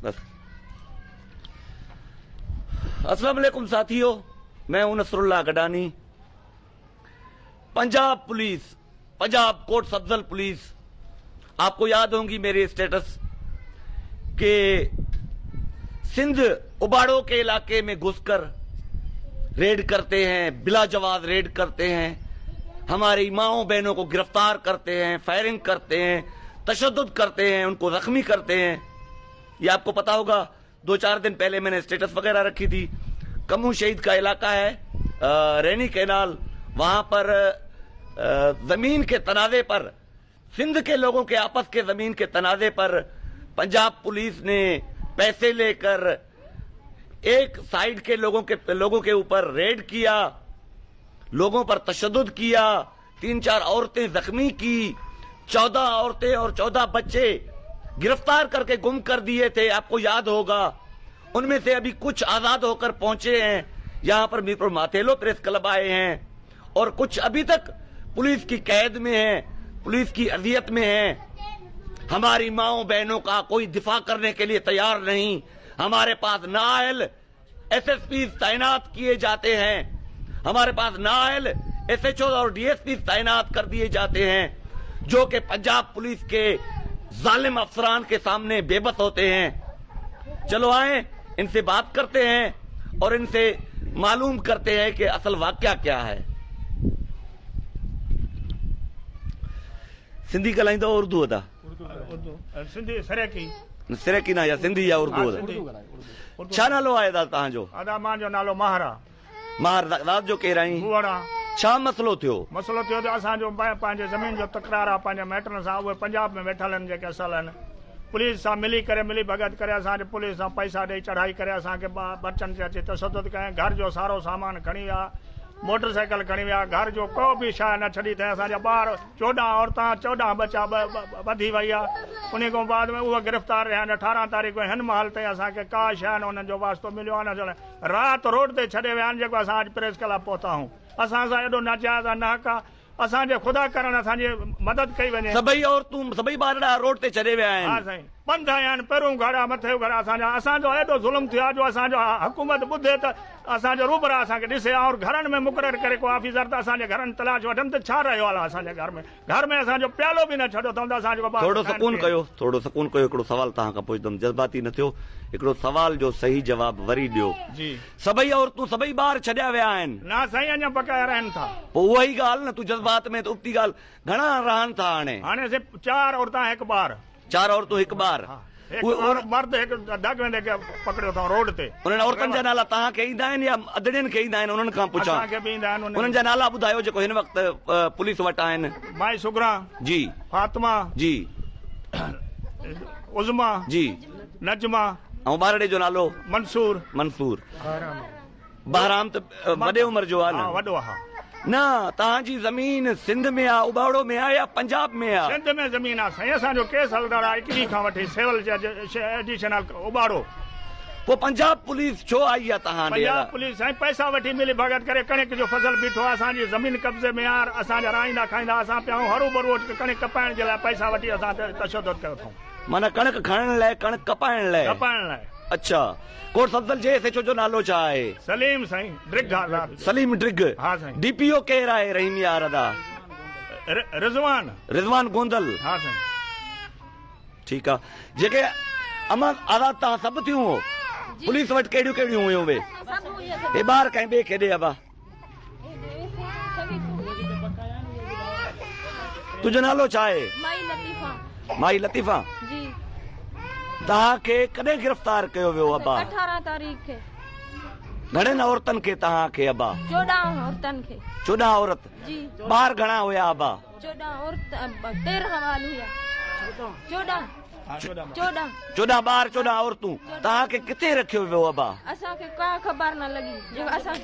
बस। अस्सलाम वालेकुम साथियों, मैं हूं नसरुल्लाह गडानी। पंजाब पुलिस, पंजाब कोट अफजल पुलिस, आपको याद होंगी मेरे स्टेटस के सिंध उबाड़ों के इलाके में घुसकर रेड करते हैं, बिला जवाब रेड करते हैं, हमारी माओं बहनों को गिरफ्तार करते हैं, फायरिंग करते हैं, तशद्दुद करते हैं, उनको जख्मी करते हैं। ये आपको पता होगा, 2-4 दिन पहले मैंने स्टेटस वगैरह रखी थी। कमू शहीद का इलाका है, रैनी कैनाल, वहां पर जमीन के तनाजे पर, सिंध के लोगों के आपस के जमीन के तनाजे पर पंजाब पुलिस ने पैसे लेकर एक साइड के लोगों के ऊपर रेड किया, लोगों पर तशद्दुद किया, 3-4 औरतें जख्मी की, 14 औरतें और 14 बच्चे गिरफ्तार करके गुम कर दिए थे, आपको याद होगा। उनमें से अभी कुछ आजाद होकर पहुंचे हैं, यहां पर मीरपुर माथेलो प्रेस क्लब आए हैं, और कुछ अभी तक पुलिस की कैद में हैं, पुलिस की अजियत में हैं। हमारी माओं बहनों का कोई दिफा करने के लिए तैयार नहीं। हमारे पास नायल एसएसपी तैनात किए जाते हैं, हमारे पास नायल एसएचओ और डीएसपी तैनात कर दिए जाते हैं, जो कि पंजाब पुलिस के जालिम अफसरान के सामने बेबस होते हैं। चलो आए, इनसे बात करते हैं और इनसे मालूम करते हैं कि असल वाकया क्या है। सिंधी ॻाल्हाईंदो उर्दू अदा? सिंधी सिरेकी ना, या सिंधी या उर्दू अदा? छा नालो आहे दादा तव्हांजो? अदा मुंहिंजो नालो महारा। मार दादा जो केरु आई? बुआड़ा। छा मसलो थियो? मसलो थियो त असांजो पंहिंजे ज़मीन जो तकरार आहे पंहिंजे माइटनि सां, उहे पंजाब में वेठल आहिनि जेके असल आहिनि। पुलिस सां मिली भगत करे असांजे पुलिस सां पैसा ॾेई चढ़ाई करे असांखे बच्चनि ते अची तशद्दुद कयईं। घर जो सारो सामान खणी विया, मोटरसाइकिल खणी विया, घर जो को बि शइ न छॾी अथईं। असांजा ॿार 14 औरतां 14 बच्चा ॿधी वई आहे। उन खां बाद में उहे गिरफ़्तार रहिया आहिनि। 18 तारीख़ हिन महल ताईं असांखे का शइ न उन्हनि जो वास्तो मिलियो आहे न। राति रोड ते छॾे विया आहिनि, जेको असां अॼु प्रेस क्लब पहुता आहियूं। असां सां एॾो नाजाइज़ आहे, नाहक आहे। असांजे ख़ुदा करण असांजी मदद कई वञे। सभई औरतूं सभई ॿार रोड ते छॾे विया आहिनि। हा साईं, पंध आया आहिनि, पहिरियों घर आहे, मथे घर आहे। असांजो एॾो ज़ुल्म थियो आहे, जो असांजो हुकूमत ॿुधे त असांजो रूबरा असांखे ॾिसे, और घरनि में मुक़ररु करे को ऑफिसर त असांजे घरनि तलाश वठनि त छा रहियो आहे असांजे घर में असांजो प्यालो बि न छॾियो अथऊं त असांजो थोरो सुकून कयो, थोरो सुकून कयो। हिकिड़ो सवाल तव्हां खां पुछंदुमि, जज़्बाती न थियो, हिकिड़ो सवाल जो सही जवाब वरी ॾियो। जी, सभई औरतूं सभई ॿार छॾिया विया आहिनि? न साईं, अञा बकाया रहनि था। पोइ उहा ई ॻाल्हि न, तूं जज़्बात में त उबती ॻाल्हि, घणा रहनि था हाणे? सिर्फ़ 4 औरतां 1 ॿार। 4 औरतूं 1 ॿार। मर्द 1 दग वेंदे पकड़ियो अथऊं रोड ते। उन्हनि औरतनि जा नाला तव्हांखे ईंदा आहिनि या अदड़ियुनि खे ईंदा आहिनि? उन्हनि खां पुछां। असांखे बि ईंदा आहिनि। उन्हनि जा नाला ॿुधायो जेको हिन वक़्तु पुलिस वटि आहिनि। माई सुगरा जी, फातिमा जी, उज़मा जी, नजमा, ऐं ॿारड़े जो नालो? मंसूर। बहराम त वॾे उमिरि जो आहे न? वॾो आहे। न, तव्हांजी ज़मीन सिंध में आहे, उबाड़ो में आहे या पंजाब में आहे? सिंध में ज़मीन आहे साईं। असांजो केस हलंदड़ आहे 21 खां वठी सिविल एडिशनल उबाड़ो। पोइ पंजाब पुलिस छो आई आहे तव्हां ॾे? पंजाब पुलिस साईं पैसा वठी मिली भगत करे कणिक जो फसल बीठो आहे, असांजी ज़मीन कब्ज़े में आहे। असांजा राईंदा खाईंदा, असां पिया हरू भरू कणिक कपाइण जे लाइ पैसा वठी असां तशद्दुद कयो अथऊं। माना कणिक खणण लाइ, कणिक कपाइण लाइ? कपाइण लाइ। अच्छा, कोट अफजल जे एसएचओ जो नालो छा आहे? सलीम साईं ड्रिग। सलीम ड्रिग। हा साईं। डीपीओ केरु आहे रहीम यार अदा? रिज़वान गोंदल। हा साईं। ठीकु आहे। जेके अमन आज़ाद तव्हां सभु थियूं हो, पुलिस वटि कहिड़ियूं कहिड़ियूं हुयूं उहे? हे ॿार कंहिं ॿिए खे ॾे अबा। तुंहिंजो नालो छा आहे? माई लतीफ़ा। जी। तव्हांखे कॾहिं गिरफ़्तार कयो वियो अबा? 18 तारीख़ खे। घणनि औरतनि खे तव्हांखे अबा? 14 औरतनि खे। 14 औरत? जी। ॿार घणा हुया अबा? 14 औरत 13 बाल हुया। 14 ॿार 14 औरतूं। तव्हांखे किथे रखियो वियो अबा? असांखे का ख़बर न लॻी, जो असां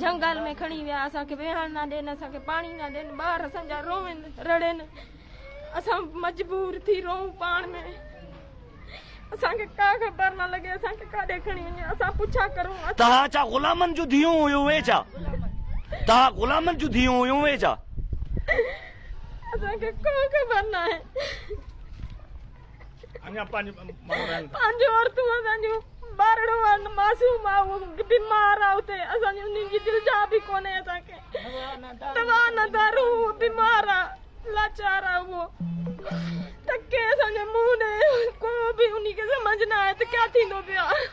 जंगल में खणी विया, असांखे वेहण न ॾियनि, असांखे पाणी न ॾियनि, ॿार असांजा रोवनि रड़नि, असां मजबूर थी रोऊं पाण में। असांखे का ख़बर न लॻे असांखे काॾे खणी वञे, असां पुछा करूं। तव्हां छा ग़ुलामनि जूं धीअरूं हुयूं उहे छा? तव्हां ग़ुलामनि जूं धीअरूं हुयूं उहे छा? असांखे को ख़बर न आहे। अञा 5 माण्हू रहनि था। 5 औरतूं असांजूं ॿारड़ो आहे मासूम आहे उहो बीमार आहे उते असांजी उन्हनि जी दिलजा बि कोन्हे असांखे दवा न दारू बीमार आहे लाचार आहे उहो टके असांजे मुंहुं ॾे को बि उन्ही खे समझ न आहे त क्या थींदो पियो आहे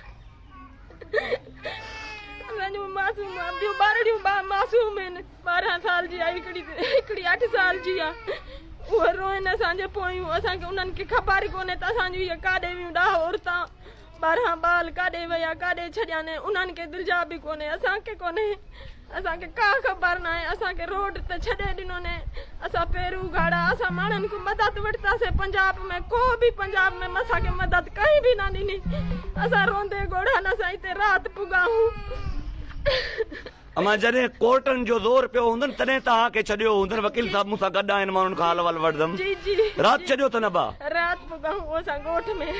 असांजूं मासूम आहे ॿियूं ॿारड़ियूं मासूम आहिनि 12 साल जी आहे हिकिड़ी 8 साल जी आहे उहे रोइनि असांजे पोयूं असांखे उन्हनि खे ख़बर ई कोन्हे त असांजूं इहे काॾे वियूं 10 औरतां 12 ॿाल काॾे विया काॾे छॾिया न उन्हनि खे दिलजा बि कोन्हे असांखे कोन्हे असांखे का ख़बर न आहे असांखे रोड ते छॾे ॾिनो न असां पहिरियों घाड़ा असां माण्हुनि खां मदद वरितासीं पंजाब में को बि पंजाब में असांखे मदद कहीं बि न ॾिनी असां रोंदे ॻोड़नि असां हिते राति पुॻाऊं अमा जॾहिं कोर्टनि जो ज़ोर पियो हूंदनि तॾहिं तव्हांखे छॾियो हूंदनि वकील साहब मूंसां गॾु आहिनि मां उन्हनि खां हाल वाल वठंदमि जी जी राति छॾियो त न बा राति पुॻाऊं असां ॻोठ में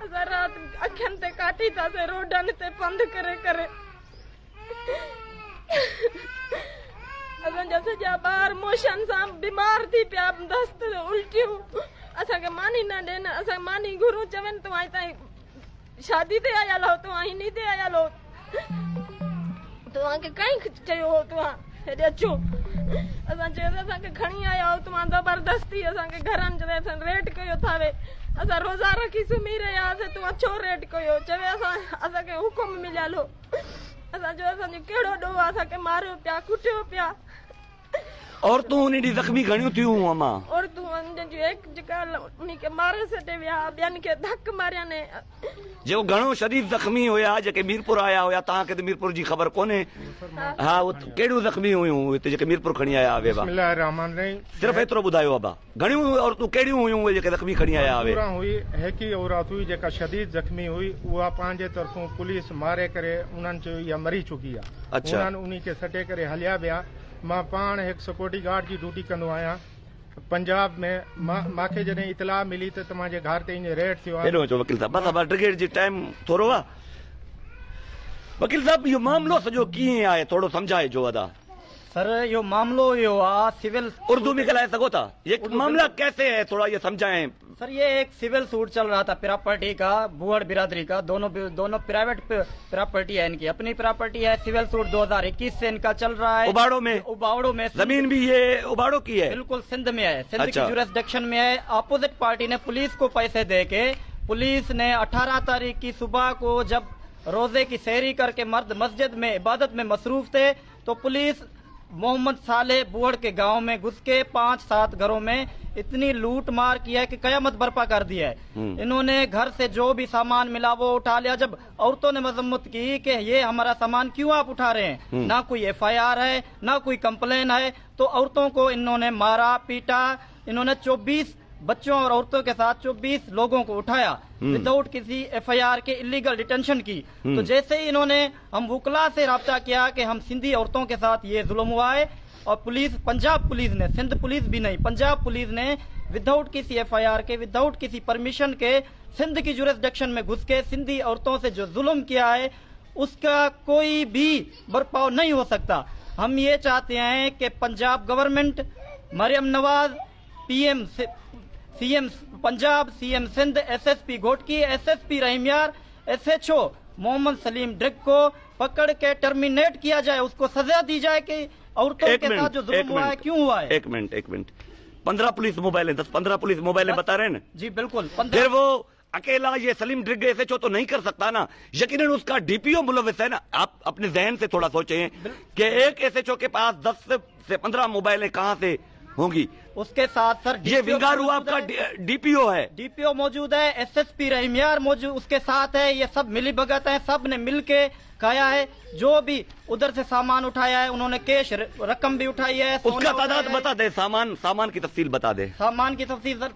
असां राति अखियुनि ते काटीतासीं रोडनि ते पंधु करे करे असांजा सॼा ॿार मोशन सां बीमार थी पिया दस्त उल्टियूं असांखे मानी न ॾियनि असां मानी घुरूं चवनि तव्हां हितां शादी ते आयल हो तव्हां हिनी ते आयल हो तव्हांखे कहीं चयो हो तव्हां हेॾे अचो असां चयो असांखे खणी आया हो तव्हां ज़बरदस्ती असांखे घरनि जो असां रेड कयो थावे असां रोज़ा रखी सुम्ही रहिया हुआसीं तव्हां छो रेड कयो चवे असांखे हुकुम मिलियल हो असां चयो असांजो कहिड़ो ॾोह असांखे मारियो पिया कुटियो पिया औरतूं उन ॾींहुं ज़ख़्मी घणियूं थियूं अमा औरतूं जेका उन खे मारे सटे विया ॿियनि खे धक मारिया ने जेको घणो शरीफ़ ज़ख़्मी हुया जेके मीरपुर आया हुया तव्हांखे त मीरपुर जी ख़बर कोन्हे हा कहिड़ियूं ज़ख़्मी हुयूं हिते जेके मीरपुर खणी आया हुए सिर्फ़ु एतिरो ॿुधायो अबा घणियूं औरतूं कहिड़ियूं हुयूं उहे जेके ज़ख़्मी खणी आया हुए हुई हिकु औरत हुई जेका शदीद ज़ख़्मी हुई उहा पंहिंजे तरफ़ों पुलिस मारे करे उन्हनि चयो इहा मरी चुकी आहे अच्छा उन्हनि उन खे सटे करे हलिया विया मां पाण हिकु सिक्योरिटी गार्ड जी ड्यूटी कंदो आहियां पंजाब में मूंखे जॾहिं इतलाह मिली त तव्हांजे घर ते ईअं रेड थियो आहे हेॾो अचो वकील साहब बसि ब्रिगेड जी टाइम थोरो आहे वकील साहब इहो मामिलो सॼो कीअं आहे थोरो सम्झाइजो अदा सर यो मामलो यो सिविल उर्दू में ॻाल्हाए सघो था ये मामला कैसे है थोड़ा ये समझाएं सर ये एक सिविल सूट चल रहा था प्रॉपर्टी का बुअड़ बिरादरी का दोनों प्राइवेट प्रॉपर्टी है इनकी अपनी प्रॉपर्टी है सिविल सूट 2021 से इनका चल रहा है उबावड़ो में जमीन भी ये उबावड़ो की है बिल्कुल सिंध में है सिंध अच्छा। की जुरिसडिक्शन में है अपोजिट पार्टी ने पुलिस को पैसे दे के पुलिस ने 18 तारीख की सुबह को जब रोजे की सैरी करके मर्द मस्जिद में इबादत में मसरूफ थे तो पुलिस मोहम्मद साले बुअड़ के गांव में घुस के 5-7 घरों में इतनी लूट मार किया है कि कयामत बर्पा कर दी है इन्होंने घर से जो भी सामान मिला वो उठा लिया जब औरतों ने मजम्मत की कि ये हमारा सामान क्यों आप उठा रहे हैं ना कोई FIR है ना कोई कंप्लेन है तो औरतों को इन्होंने मारा पीटा इन्होंने 24 बच्चों और औरतों के साथ 24 लोगों को उठाया विदाउट किसी FIR के इलीगल डिटेंशन की तो जैसे ही इन्होंने हम वुकला से राब्ता किया कि हम सिंधी औरतों के साथ ये जुल्म हुआ है और पुलिस पंजाब पुलिस ने सिंध पुलिस भी नहीं पंजाब पुलिस ने विदाउट किसी FIR के विदाउट किसी परमिशन के सिंध की जुरिसडिक्शन में घुस के सिंधी औरतों से जो जुल्म किया है उसका कोई भी बर्पाव नहीं हो सकता हम ये चाहते हैं कि Punjab government Maryam Nawaz PM CM Punjab CM Sindh SSP Ghotki SSP Rahimyar SHO Mohammad Saleem ड्रिक को पकड़ के टर्मिनेट किया जाए उसको सजा दी जाए कि औरतों के साथ जो जुल्म हुआ है क्यों हुआ है एक minute 15 police mobile 10-15 police mobile बता रहे हैं ना जी बिल्कुल फिर वो अकेला ये सलीम ड्रिग SHO तो नहीं कर सकता ना यकीनन उसका DPO मुलविस है ना आप अपने जहन से थोड़ा सोचें कि एक SHO के पास 10 से 15 मोबाइलें कहाँ से होंगी उसके साथ सर ये विंगारू आपका DPO है DPO मौजूद है SSP रहीमयार मौजूद उसके साथ है ये सब मिली भगत है सब ने मिल के खाया है जो भी उधर से सामान उठाया है उन्होंने कैश रकम भी उठाई है उसका तादाद बता दे सामान की तफसील बता दे सामान की तफसील सर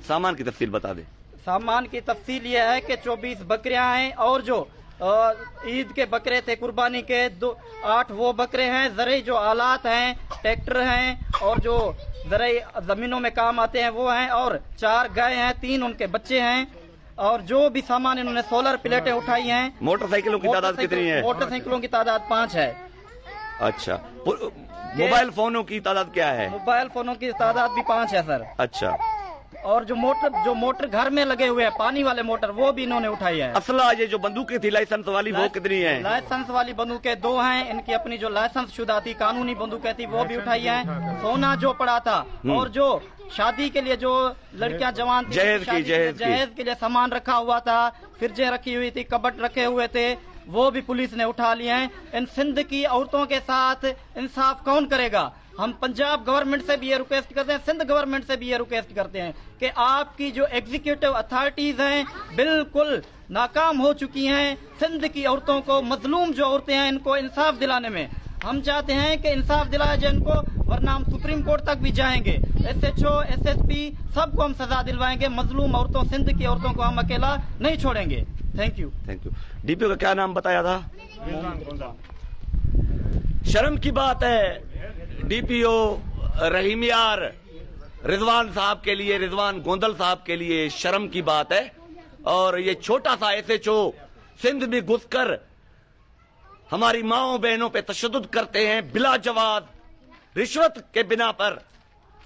सामान की तफसील बता दे सामान की तफसील ये है कि 24 बकरियां हैं और जो ईद के बकरे थे कुर्बानी के 8 वो बकरे हैं ज़रई जो आलात हैं ट्रैक्टर हैं और जो ज़रई जमीनों में काम आते हैं वो हैं और 4 गाय हैं 3 उनके बच्चे हैं और जो भी सामान इन्होंने सोलर प्लेटें उठाई हैं मोटरसाइकिलों की तादाद कितनी है मोटरसाइकिलों की तादाद 5 है अच्छा, मोबाइल फोनों की तादाद क्या है? मोबाइल फोनों की तादाद भी 5 है सर। अच्छा, और जो मोटर घर में लगे हुए हैं पानी वाले मोटर, वो भी इन्होंने उठाई है। असला ये जो बंदूकें थी लाइसेंस वाली वो कितनी है? लाइसेंस वाली बंदूकें 2 हैं। इनकी अपनी जो लाइसेंस शुदा थी कानूनी बंदूकें थी वो भी उठाई हैं। सोना जो पड़ा था और जो शादी के लिए जो लड़कियां जवान थी जहेज के लिए सामान रखा हुआ था, फ्रिजें रखी हुई थी, कबट रखे हुए थे, वो भी पुलिस ने उठा लिए हैं। इन सिंध की औरतों के साथ इंसाफ कौन करेगा? हम पंजाब गवर्नमेंट से भी ये रिक्वेस्ट करते हैं, सिंध गवर्नमेंट से भी ये रिक्वेस्ट करते हैं कि आपकी जो एग्जीक्यूटिव अथॉरिटीज हैं बिल्कुल नाकाम हो चुकी हैं। सिंध की औरतों को, मजलूम जो औरतें हैं, इनको इंसाफ दिलाने में हम चाहते हैं कि इंसाफ दिलाया जाए इनको, वरना हम सुप्रीम कोर्ट तक भी जाएंगे। SHO, SSP सबको हम सजा दिलवाएंगे। मजलूम औरतों, सिंध की औरतों को हम अकेला नहीं छोड़ेंगे। Thank U. DPO का क्या नाम बताया था? शर्म की बात है DPO रहीम यार रिजवान साहब के लिए, रिजवान गोंदल साहब के लिए शर्म की बात है। और ये छोटा सा SHO सिंध में घुसकर हमारी माओ बहनों पे तशद्दुद करते हैं। बिला जवाब रिश्वत के बिना पर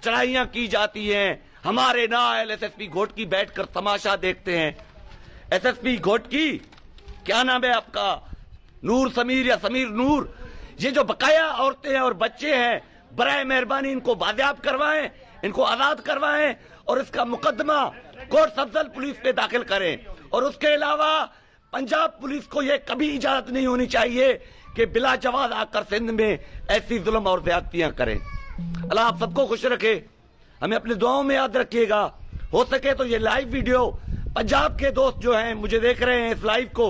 चढ़ाइयां की जाती हैं। हमारे नायल SSP घोटकी बैठकर तमाशा देखते हैं। SSP घोटकी, क्या नाम है आपका? नूर समीर या समीर नूर। ये जो बकाया औरतें हैं और बच्चे हैं, बराए मेहरबानी इनको बाजियाब करवाएं, इनको आजाद करवाएं और इसका मुकदमा कोर्ट अफजल पुलिस पे दाखिल करें। और उसके अलावा पंजाब पुलिस को यह कभी इजाजत नहीं होनी चाहिए कि बिला जवाब आकर सिंध में ऐसी जुल्म और ज्यादतियां करें। अल्लाह आप सबको खुश रखे, हमें अपनी दुआओं में याद रखिएगा। हो सके तो ये लाइव वीडियो पंजाब के दोस्त जो हैं मुझे देख रहे हैं इस लाइव को,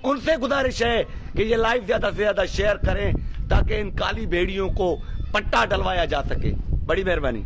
उनसे गुजारिश है कि ये लाइव ज्यादा से ज्यादा शेयर करें ताकि इन काली भेड़ियों को पट्टा डलवाया जा सके। बड़ी मेहरबानी।